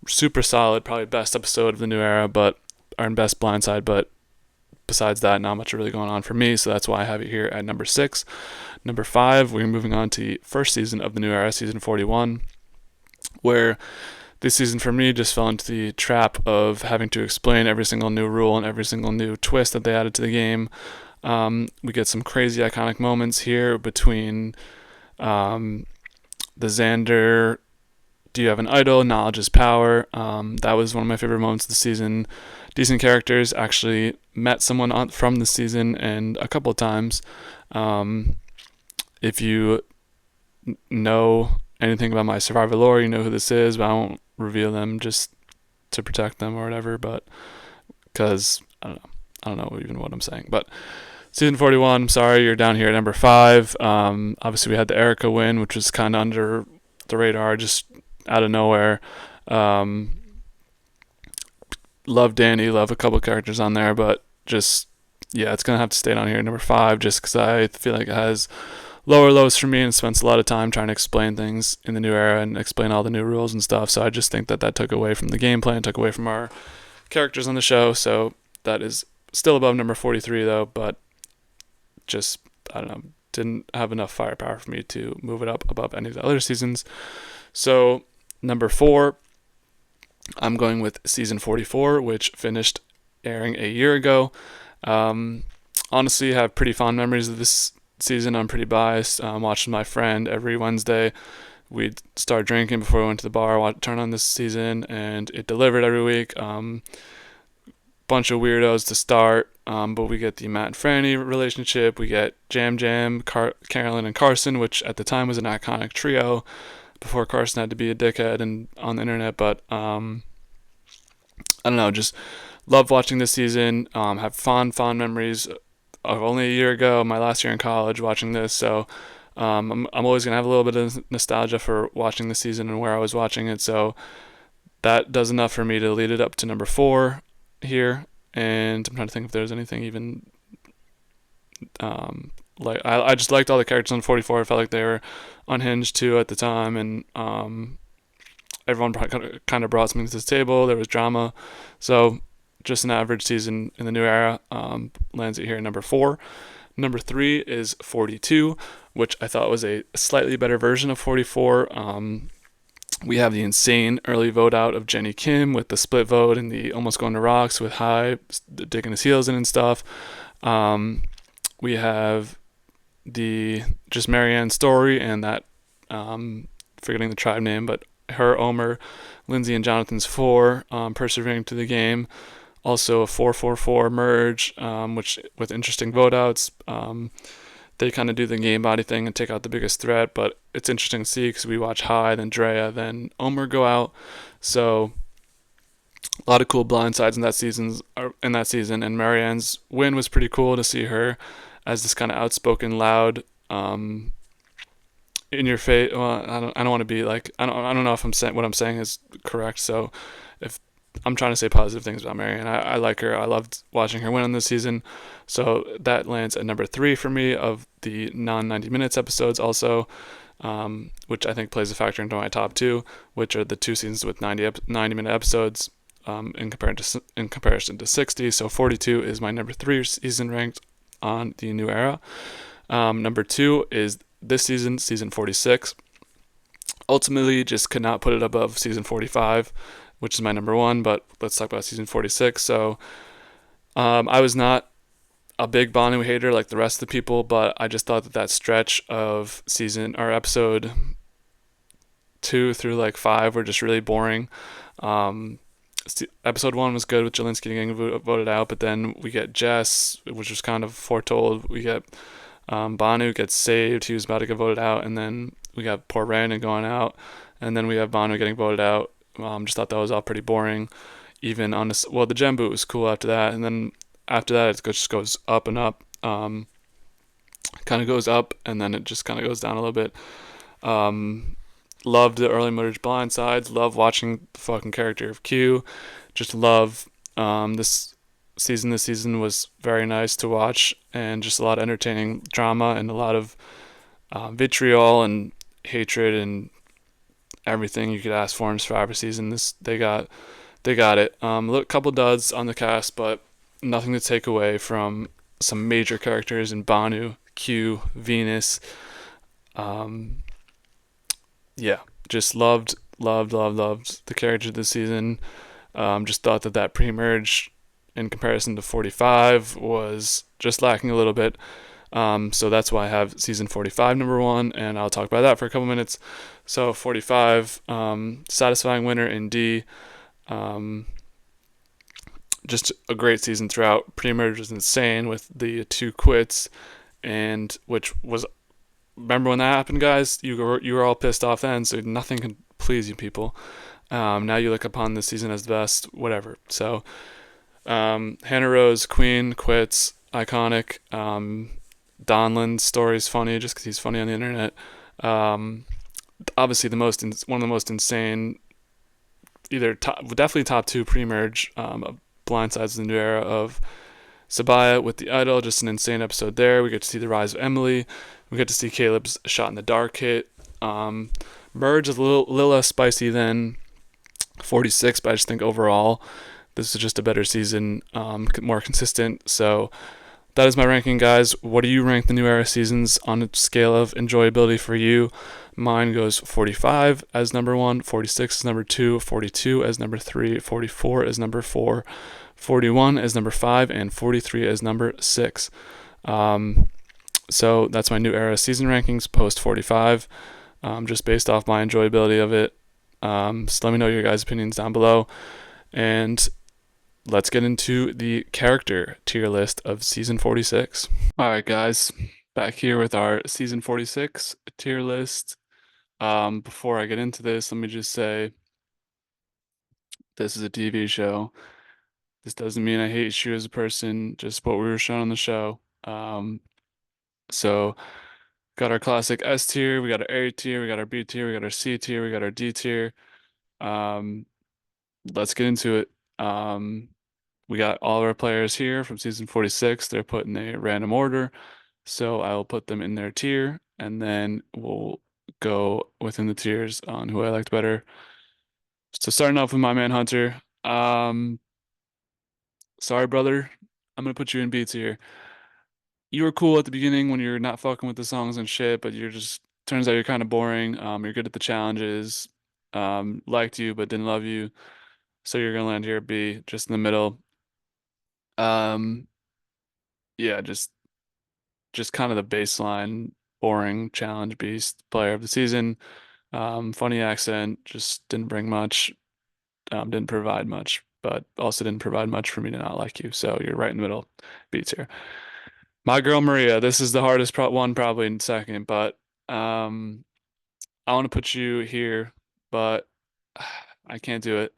super solid, probably best episode of the new era, but our best blindside. But besides that, not much really going on for me. So that's why I have it here at number 6. Number 5, we're moving on to the first season of the new era, season 41, where this season for me just fell into the trap of having to explain every single new rule and every single new twist that they added to the game. We get some crazy iconic moments here between the Xander, do you have an idol? Knowledge is power. That was one of my favorite moments of the season. Decent characters. Actually met someone from the season and a couple of times. If you know anything about my Survivor lore, you know who this is, but I won't reveal them just to protect them or whatever, but because I don't know even what I'm saying. But season 41, I'm sorry, you're down here at number 5. Obviously we had the Erica win, which was kind of under the radar, just out of nowhere. Love Danny, love a couple of characters on there, but just, yeah, it's going to have to stay down here at number 5 just because I feel like it has lower lows for me and spends a lot of time trying to explain things in the new era and explain all the new rules and stuff. So I just think that took away from the gameplay and took away from our characters on the show. So that is still above number 43 though, but just, I don't know, didn't have enough firepower for me to move it up above any of the other seasons. So number 4, I'm going with season 44, which finished airing a year ago. Honestly, I have pretty fond memories of this season. I'm pretty biased. Watching my friend every Wednesday. We'd start drinking before we went to the bar, turn on this season, and it delivered every week. Bunch of weirdos to start, but we get the Matt and Franny relationship. We get Jam Jam, Carolyn, and Carson, which at the time was an iconic trio before Carson had to be a dickhead and on the internet. But I don't know, just love watching this season. Have fond memories of only a year ago, my last year in college, watching this. So I'm always going to have a little bit of nostalgia for watching the season and where I was watching it. So that does enough for me to lead it up to number 4 here. And I'm trying to think if there's anything even like I just liked all the characters on 44. I felt like they were unhinged too at the time, and everyone kind of brought something to the table. There was drama. So just an average season in the new era. Lands it here at number 4. Number 3 is 42, which I thought was a slightly better version of 44. We have the insane early vote out of Jenny Kim with the split vote and the almost going to rocks with High digging his heels in and stuff. We have the just Marianne's story and that forgetting the tribe name, but her, Omer, Lindsay, and Jonathan's 4 persevering to the game. Also a 4-4-4 merge, which with interesting vote outs. They kind of do the game body thing and take out the biggest threat, but it's interesting to see because we watch High, then Drea, then Omer go out. So a lot of cool blindsides in that season, and Marianne's win was pretty cool to see her as this kind of outspoken, loud, in your face. Well, I don't want to be like, I don't know if what I'm saying is correct. So if I'm trying to say positive things about Marianne, I like her. I loved watching her win on this season. So that lands at number 3 for me of the non-90 minutes episodes also, which I think plays a factor into my top 2, which are the 2 seasons with 90-minute episodes in comparison to 60. So 42 is my number 3 season ranked on the new era. Number 2 is this season, season 46. Ultimately, just could not put it above season 45, which is my number 1, but let's talk about season 46. So I was not a big Bonu hater like the rest of the people, but I just thought that stretch of season or episode 2 through like 5 were just really boring. Episode 1 was good with Jelinski getting voted out, but then we get Jess, which was kind of foretold. We get Banu gets saved. He was about to get voted out, and then We got poor Brandon going out, and then we have Bono getting voted out. Just thought that was all pretty boring. Even on this, well, the gem boot was cool after that, and then after that it just goes up and up. Kind of goes up, and then it just kind of goes down a little bit. Um, Loved the early Motorage blindsides. Love watching the fucking character of Q. Just love this season. This season was very nice to watch, and just a lot of entertaining drama and a lot of vitriol and hatred and everything you could ask for in Survivor season. This they got it. A couple duds on the cast, but nothing to take away from some major characters in Banu, Q, Venus. Um, yeah, just loved the characters this season. Just thought that pre-merge in comparison to 45 was just lacking a little bit. So that's why I have season 45 number one, and I'll talk about that for a couple minutes. So 45, satisfying winner in D. Um, just a great season throughout. Pre-merge was insane with the two quits, and which was, remember when that happened, guys? You were all pissed off then, so nothing can please you people. Now you look upon this season as the best, whatever. So Hannah Rose, Queen, quits, iconic. Donlan's story is funny just because he's funny on the internet. Um, Obviously, one of the most insane, either definitely top two pre-merge blindsides in the new era of Sabaya with the idol. Just an insane episode there. We get to see the rise of Emily. We get to see Caleb's shot in the dark hit. Merge is a little less spicy than 46, but I just think overall this is just a better season, more consistent. So that is my ranking, guys. What do you rank the new era seasons on a scale of enjoyability for you? Mine goes 45 as number one, 46 as number two, 42 as number three, 44 as number four, 41 as number five, and 43 as number six. So that's my new era season rankings post 45, just based off my enjoyability of it. So let me know your guys' opinions down below. And let's get into the character tier list of season 46. All right, guys, back here with our season 46 tier list. Before I get into this, let me just say this is a TV show. This doesn't mean I hate you as a person, just what we were shown on the show. So got our classic S tier, we got our A tier, we got our B tier, we got our C tier, we got our D tier. Um, let's get into it. We got all of our players here from season 46. They're put in a random order. So I will put them in their tier, and then we'll go within the tiers on who I liked better. So starting off with my man Hunter. Sorry, brother. I'm gonna put you in B tier. You were cool at the beginning when you're not fucking with the songs and shit, but you're just turns out you're kind of boring. You're good at the challenges. Liked you but didn't love you. So you're gonna land here at B, just in the middle. Um, yeah, just kind of the baseline, boring challenge beast player of the season. Funny accent, just didn't bring much, didn't provide much, but also didn't provide much for me to not like you. So you're right in the middle. Beats here. My girl Maria, this is the hardest one probably in second, but um, I want to put you here, but I can't do it.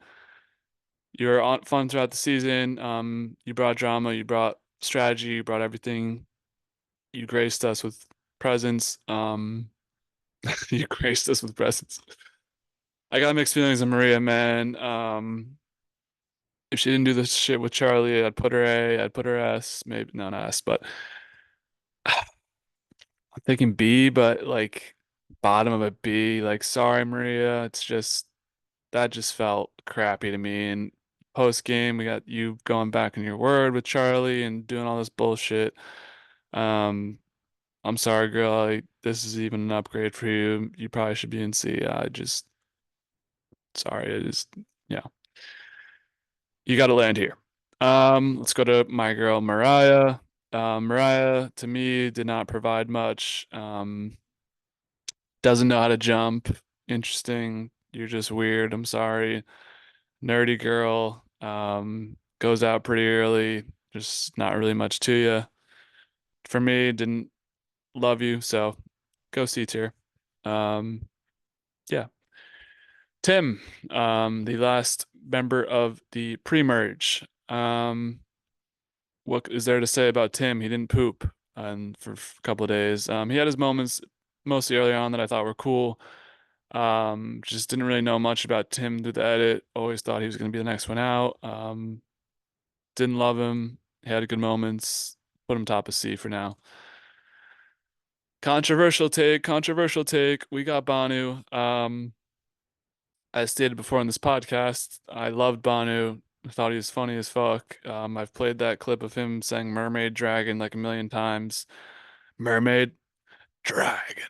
You were on fun throughout the season. You brought drama, you brought strategy, you brought everything. You graced us with presence. You graced us with presence. I got mixed feelings on Maria, man. If she didn't do this shit with Charlie, I'd put her A, I'd put her S, maybe no, not S, but I'm thinking B, but like bottom of a B. Like, sorry, Maria. It's just that just felt crappy to me. And post game, we got you going back on your word with Charlie and doing all this bullshit. Um, I'm sorry, girl. This is even an upgrade for you. You probably should be in C. I just sorry. I just yeah. You got to land here. Let's go to my girl Mariah. Mariah to me did not provide much. Doesn't know how to jump. Interesting. You're just weird. I'm sorry. Nerdy girl. Goes out pretty early. Just not really much to you. For me, didn't love you. So go C tier. Um, yeah. Tim, the last member of the pre-merge. What is there to say about Tim? He didn't poop for a couple of days. He had his moments mostly early on that I thought were cool. Just didn't really know much about Tim through the edit. Always thought he was going to be the next one out. Didn't love him. He had good moments. Put him top of C for now. Controversial take, controversial take. We got Banu. As stated before in this podcast, I loved Banu. I thought he was funny as fuck. I've played that clip of him saying mermaid dragon like a million times. Mermaid dragon.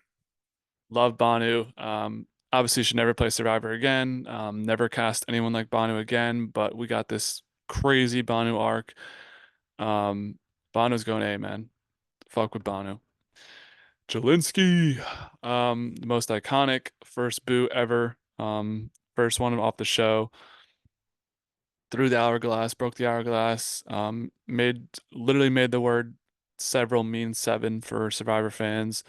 Love Banu. Obviously should never play Survivor again. Never cast anyone like Banu again, but we got this crazy Banu arc. Um, Banu's going A, man. Fuck with Banu. Jelinski, the most iconic first boot ever. First one off the show. Through the hourglass, broke the hourglass. Literally made the word several mean seven for Survivor fans.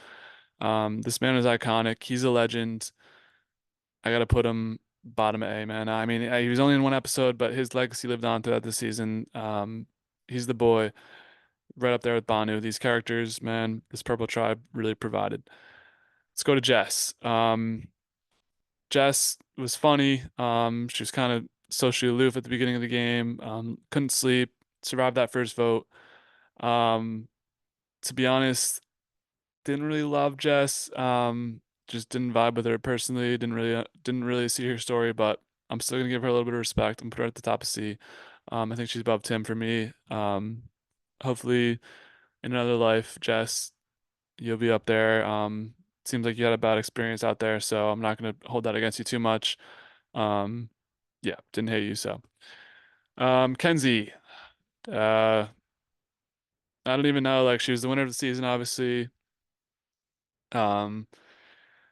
This man is iconic. He's a legend. I gotta put him bottom A, man. I mean, he was only in one episode, but his legacy lived on throughout the season. He's the boy, right up there with Banu. These characters, man, this Purple Tribe really provided. Let's go to Jess. Jess was funny. She was kind of socially aloof at the beginning of the game. Couldn't sleep. Survived that first vote. Um, to be honest, didn't really love Jess. Just didn't vibe with her personally. Didn't really see her story, but I'm still gonna give her a little bit of respect and put her at the top of C. I think she's above Tim for me. Hopefully in another life, Jess, you'll be up there. Seems like you had a bad experience out there, so I'm not gonna hold that against you too much. Um, yeah, didn't hate you, so. Kenzie, uh, I don't even know. Like, she was the winner of the season, obviously. Um,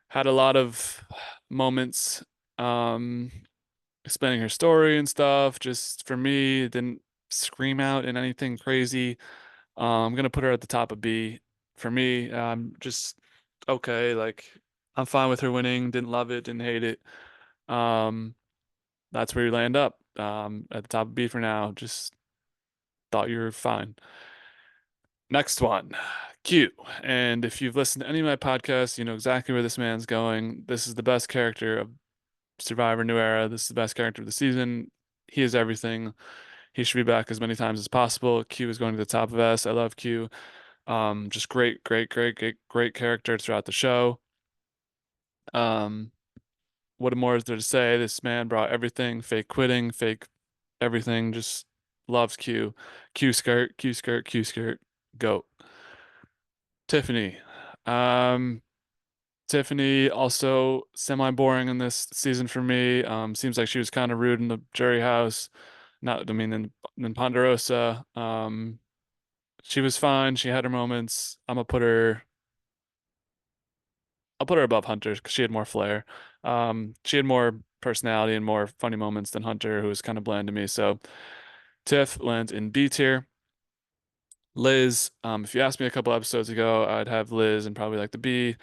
had a lot of moments, um, explaining her story and stuff. Just for me, didn't scream out in anything crazy. I'm gonna put her at the top of B. For me, just okay. Like, I'm fine with her winning. Didn't love it. Didn't hate it. Um, that's where you land up. At the top of B for now. Just thought you were fine. Next one, Q. And if you've listened to any of my podcasts, you know exactly where this man's going. This is the best character of Survivor New Era. This is the best character of the season. He is everything. He should be back as many times as possible. Q is going to the top of S. I love Q. Just great, great, great, great, great character throughout the show. Um, what more is there to say? This man brought everything, fake quitting, fake everything, just loves Q. Q skirt, Q skirt, Q skirt, goat. Tiffany. Um, Tiffany also semi-boring in this season for me. Seems like she was kind of rude in the jury house. Not, I mean, in Ponderosa. She was fine. She had her moments. I'll put her above Hunter because she had more flair. She had more personality and more funny moments than Hunter, who was kind of bland to me. So Tiff lands in B tier. Liz, if you asked me a couple episodes ago, I'd have Liz and probably like the B,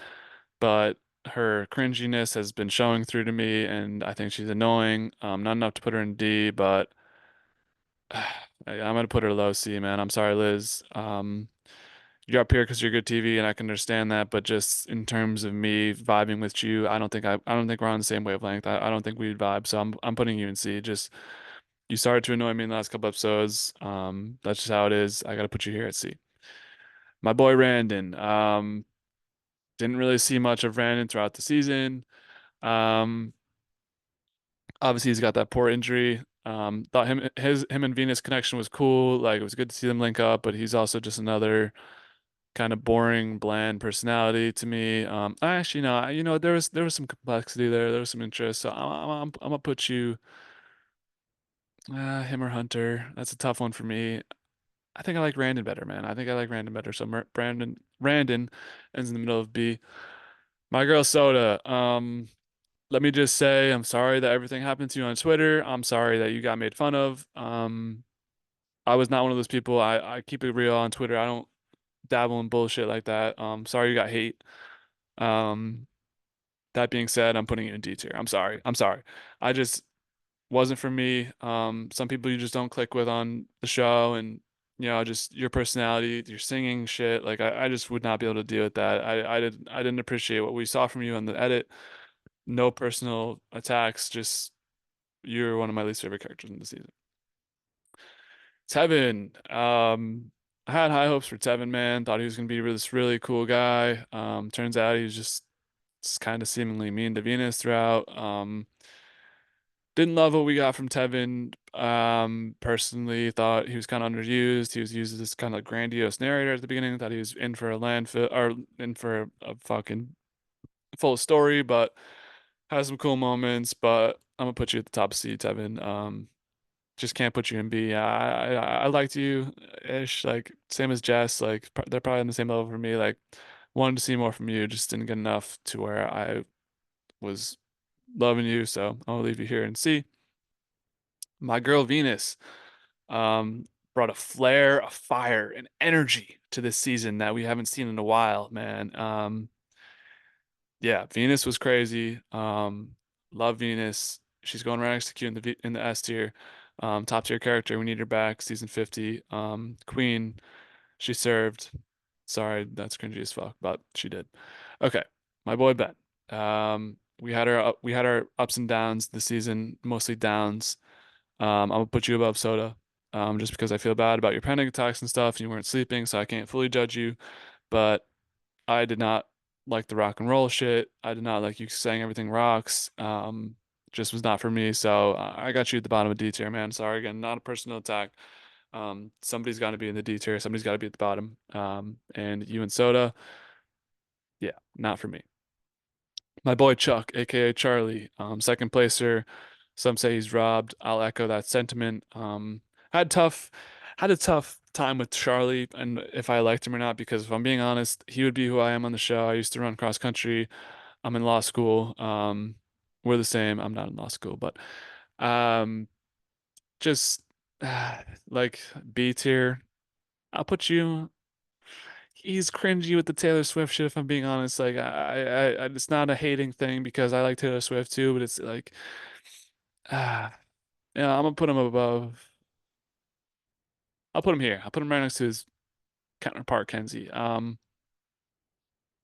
but her cringiness has been showing through to me, and I think she's annoying. Not enough to put her in D, but I'm gonna put her low C, man. I'm sorry, Liz. You're up here because you're good TV, and I can understand that. But just in terms of me vibing with you, I don't think we're on the same wavelength. I don't think we'd vibe. So I'm putting you in C. Just you started to annoy me in the last couple episodes. That's just how it is. I gotta put you here at C. My boy Randon. Didn't really see much of Randon throughout the season. Um, Obviously he's got that poor injury. Thought him and Venus connection was cool. Like it was good to see them link up, but he's also just another kind of boring, bland personality to me. I actually no, there was some complexity there. There was some interest. So I'm gonna put you him or Hunter. That's a tough one for me. I think I like Randon better, man. I think I like Randon better. So Brandon ends in the middle of B. My girl Soda. Let me just say I'm sorry that everything happened to you on Twitter. I'm sorry that you got made fun of. I was not one of those people. I keep it real on Twitter. I don't dabble in bullshit like that. Sorry you got hate. Um, That being said, I'm putting you in D tier. I'm sorry. I'm sorry. I just wasn't for me. Some people you just don't click with on the show, and just your personality, your singing shit. Like I just would not be able to deal with that. I didn't appreciate what we saw from you on the edit. No personal attacks, just you're one of my least favorite characters in the season. Tevin, I had high hopes for Tevin, man. Thought he was gonna be this really cool guy. Turns out he was just kind of seemingly mean to Venus throughout. Didn't love what we got from Tevin. Personally, thought he was kind of underused. He was used as this kind of grandiose narrator at the beginning. Thought he was in for a landfill or in for a fucking full story, but has some cool moments. But I'm gonna put you at the top of C, Tevin. Just can't put you in B. I liked you ish, like same as Jess. Like they're probably on the same level for me. Like wanted to see more from you, just didn't get enough to where I was loving you. So I'll leave you here and C. My girl Venus brought a flair, a fire, an energy to this season that we haven't seen in a while, man. Yeah, Venus was crazy. Love Venus. She's going right next to Q in the S tier. Top tier character. We need her back. Season 50. Queen. She served. Sorry, that's cringy as fuck, but she did. Okay, my boy Ben. We had our ups and downs this season, mostly downs. I'm gonna put you above Soda, just because I feel bad about your panic attacks and stuff, and you weren't sleeping, so I can't fully judge you. But I did not like the rock and roll shit. I did not like you saying everything rocks. Just was not for me. So I got you at the bottom of D tier, man. Sorry again, not a personal attack. Somebody's got to be in the D tier. Somebody's got to be at the bottom. And you and Soda, yeah, not for me. My boy Chuck, aka Charlie, second placer. Some say he's robbed. I'll echo that sentiment. Had tough, had a tough time with Charlie and if I liked him or not, because if I'm being honest, he would be who I am on the show. I used to run cross country. I'm in law school. We're the same. I'm not in law school, but um, just like B tier. I'll put you. He's cringy with the Taylor Swift shit, if I'm being honest. Like it's not a hating thing because I like Taylor Swift too, but it's like, ah, yeah, I'm gonna put him above. I'll put him here. I'll put him right next to his counterpart, Kenzie. I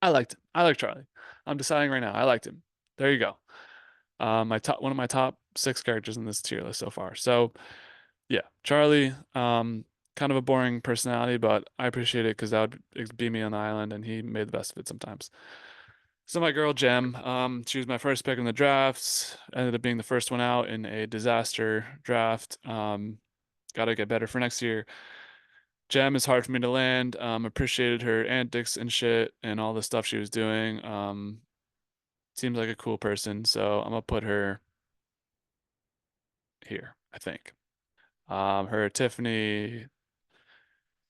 liked him. I like Charlie. I'm deciding right now. I liked him. There you go. My top, one of my top six characters in this tier list so far. So yeah, Charlie. Kind of a boring personality, but I appreciate it because that would be me on the island, and he made the best of it sometimes. So my girl Jem, she was my first pick in the drafts. Ended up being the first one out in a disaster draft. Got to get better for next year. Jem is hard for me to land. Appreciated her antics and shit and all the stuff she was doing. Seems like a cool person, so I'm gonna put her here, I think. Her Tiffany,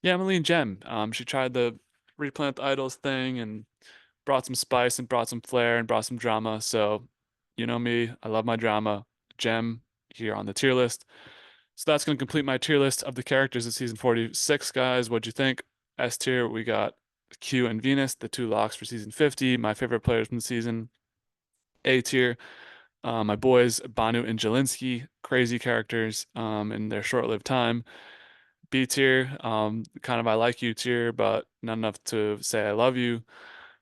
yeah, Emily and Jem. She tried the replant the idols thing and brought some spice and brought some flair and brought some drama. So, you know me, I love my drama. Jem here on the tier list. So that's going to complete my tier list of the characters of season 46, guys. What'd you think? S tier, we got Q and Venus, the two locks for season 50, my favorite players from the season. A tier, my boys, Banu and Jelinski, crazy characters in their short-lived time. B tier, kind of I like you tier, but not enough to say I love you.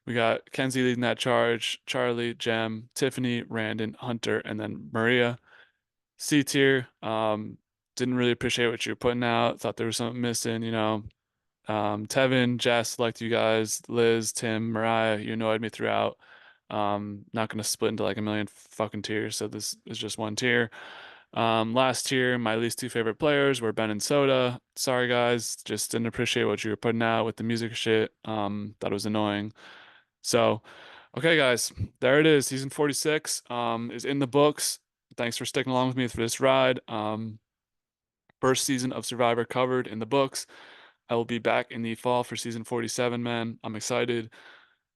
We got Kenzie leading that charge, Charlie, Jem, Tiffany, Randon, Hunter, and then Maria. C tier, didn't really appreciate what you were putting out. Thought there was something missing. Tevin, Jess, liked you guys. Liz, Tim, Mariah, you annoyed me throughout. Not gonna split into like a million fucking tiers, so this is just one tier. Last tier, my least two favorite players were Ben and Soda. Sorry guys, just didn't appreciate what you were putting out with the music shit. Thought it was annoying. So, okay guys, there it is. Season 46 is in the books. Thanks for sticking along with me for this ride. First season of Survivor covered in the books. I will be back in the fall for season 47, man. I'm excited.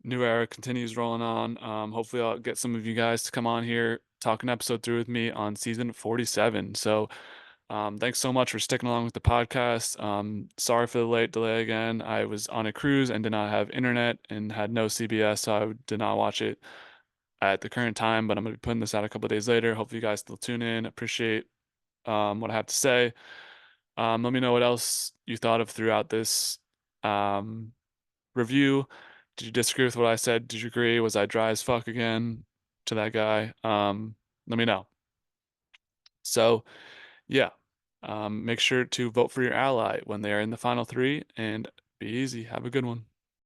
New era continues rolling on. Hopefully, I'll get some of you guys to come on here, talk an episode through with me on season 47. So, thanks so much for sticking along with the podcast. Sorry for the late delay again. I was on a cruise and did not have internet and had no CBS, so I did not watch it at the current time, but I'm gonna be putting this out a couple of days later. Hopefully you guys still tune in. Appreciate what I have to say. Let me know what else you thought of throughout this um, review. Did you disagree with what I said? Did you agree? Was I dry as fuck again to that guy? Let me know. So, yeah, make sure to vote for your ally when they are in the final three, and be easy. Have a good one.